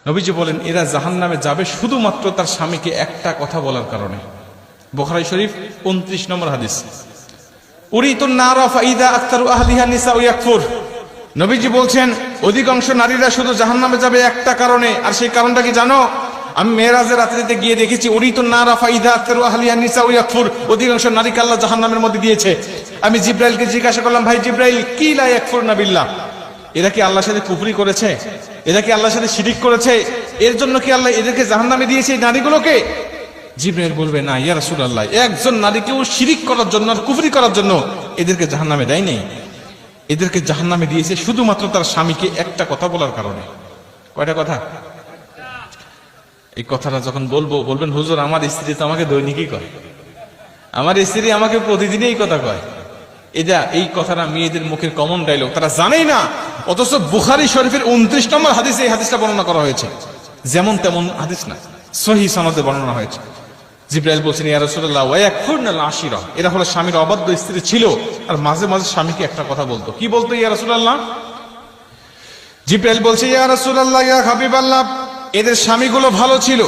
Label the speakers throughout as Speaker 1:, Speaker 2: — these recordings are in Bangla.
Speaker 1: নবীজি বলেন এরা জাহান্নামে যাবে শুধুমাত্র তার স্বামীকে একটা কথা বলার কারণে। বুখারী শরীফ 29 নম্বর হাদিস। উরিতুন নারা ফাইদা আকতারু আহলিহা নিসাউ ইয়াকফুর। নবীজি বলছেন অধিকাংশ নারীরা শুধু জাহান্নামে যাবে একটা কারণে, আর সেই কারণটা কি জানো? আমি মেরাজের রাত্রিতে গিয়ে দেখেছি উরিতুন নারা ফাইদা আকতারু আহলিহা নিসাউ ইয়াকফুর, অধিকাংশ নারীকে আল্লাহ জাহান্নামের মধ্যে দিয়েছে। আমি জিব্রাইলকে জিজ্ঞাসা করলাম, ভাই জিব্রাইল, কি লা ইয়াকফুরনা বিল্লাহ, এরা কি আল্লাহর সাথে কুফরি করেছে? এরা কি আল্লাহর সাথে শিরিক করেছে? এর জন্য কি আল্লাহ এদেরকে জাহান্নামে দিয়েছে এই নারীগুলোকে? জিব্রাইল বলবে, না ইয়া রাসূলুল্লাহ, একজন নারীকেও শিরিক করার জন্য আর কুফরি করার জন্য এদেরকে জাহান্নামে দেয়নি। এদেরকে জাহান্নামে দিয়েছে শুধুমাত্র তার স্বামীকে একটা কথা বলার কারণে। কয়টা কথা? এই কথাটা যখন বলবেন হুজুর আমার স্ত্রী তো আমাকে দৈনিকই কয়, আমার স্ত্রী আমাকে প্রতিদিনই এই কথা কয়। এই কথাটা মেয়েদের মুখের কমন ডায়লগ, তারা জানেই না। অথচ বুখারী শরীফের 29 নম্বর হাদিসে এই হাদিসটা বর্ণনা করা হয়েছে। যেমন তেমন হাদিস না, সহিহ সনদে বর্ণনা হয়েছে। জিব্রাইল বলছেন, ইয়া রাসূলুল্লাহ ওয়া ইয়াকফুরনাল আশিরা, এরা হলো স্বামীর অবাধ্য স্ত্রী ছিল আর মাঝে মাঝে স্বামীকে একটা কথা বলতো। কি বলতো ইয়া রাসূলুল্লাহ? জিব্রাইল বলছে, ইয়া রাসূলুল্লাহ ইয়া হাবিবাল্লাহ, এদের স্বামীগুলো ভালো ছিল।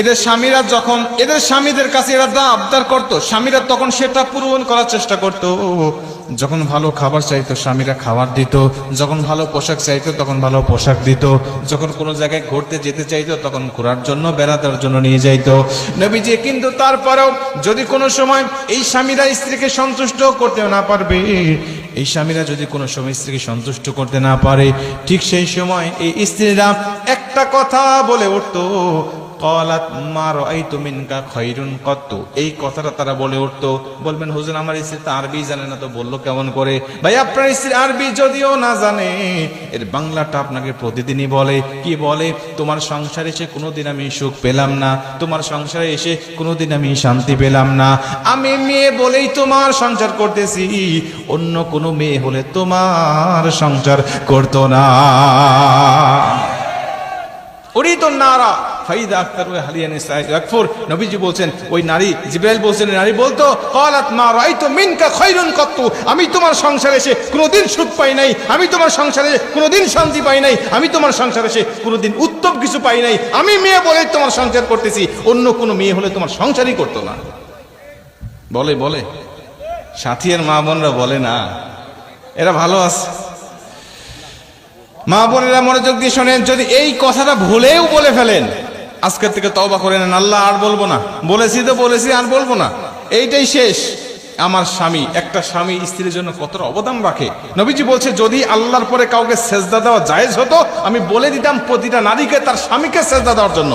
Speaker 1: এদের স্বামীরা যখন এদের স্বামীদের কাছে এরা দা আবদার করতো, স্বামীরা তখন সেটা পূরণ করার চেষ্টা করতো। যখন ভালো খাবার চাইতো স্বামীরা খাবার দিত, যখন ভালো পোশাক চাইতো তখন ভালো পোশাক দিত, যখন কোনো জায়গায় ঘুরতে যেতে চাইতো তখন ঘোরার জন্য বেড়ানোর জন্য নিয়ে যাইতো নবীজি। কিন্তু তারপরেও যদি কোনো সময় এই স্বামীরা স্ত্রীকে সন্তুষ্ট করতে না পারবে, এই স্বামীরা যদি কোনো সময় স্ত্রীকে সন্তুষ্ট করতে না পারে, ঠিক সেই সময় এই স্ত্রীরা একটা কথা বলে উঠতো, ক্বালাত মা রাআইতু মিনকা খায়রুন কত্তু। এই কথাটা তারা বলে উঠতো। বলবেন হুজুর আমার স্ত্রী তো আরবি জানে না, তো বললো কেমন করে? ভাই আপনার স্ত্রী আরবি যদিও না জানে, এর বাংলাটা আপনাকে প্রতিদিনই বলে। কি বলে? তোমার সংসারে এসে কোনোদিন আমি সুখ পেলাম না, তোমার সংসারে এসে কোনোদিন আমি শান্তি পেলাম না। আমি মেয়ে বলেই তোমার সংসার করতেছি, অন্য কোনো মেয়ে হলে তোমার সংসার করতো না। উরিতুন নারা ফাইদা আকতারু আহলিহা নিসাউ ইয়াকফুর। নবীজি বলছেন, ওই নারী, জিব্রাইল বলছেন, নারী বলতো, ক্বালাত মা রাআইতু মিনকা খায়রুন কত্তু, আমি তোমার সংসারে এসে কোনোদিন সুখ পাই নাই, আমি তোমার সংসারে কোনোদিন শান্তি পাই নাই, আমি তোমার সংসারে এসে কোনোদিন উত্তম কিছু পাই নাই। আমি মেয়ে বলে তোমার সংসার করতেছি, অন্য কোনো মেয়ে হলে তোমার সংসারই করতো না। বলে সাথীর মা বোনরা বলে না, এরা ভালো আছে। মা বোনেরা মনোযোগ দিয়ে শোনেন, যদি এই কথাটা ভুলেও বলে ফেলেন, আজকের থেকে তওবা করে নেন, আল্লাহ আর বলবো না, বলেছি তো বলেছি, আর বলবো না, এইটাই শেষ। আমার স্বামী, একটা স্বামী স্ত্রীর জন্য কতটা অবদান রাখে। নবীজি বলছে, যদি আল্লাহর পরে কাউকে সেজদা দেওয়া জায়েজ হতো, আমি বলে দিতাম প্রতিটা নারীকে তার স্বামীকে সেজদা দেওয়ার জন্য।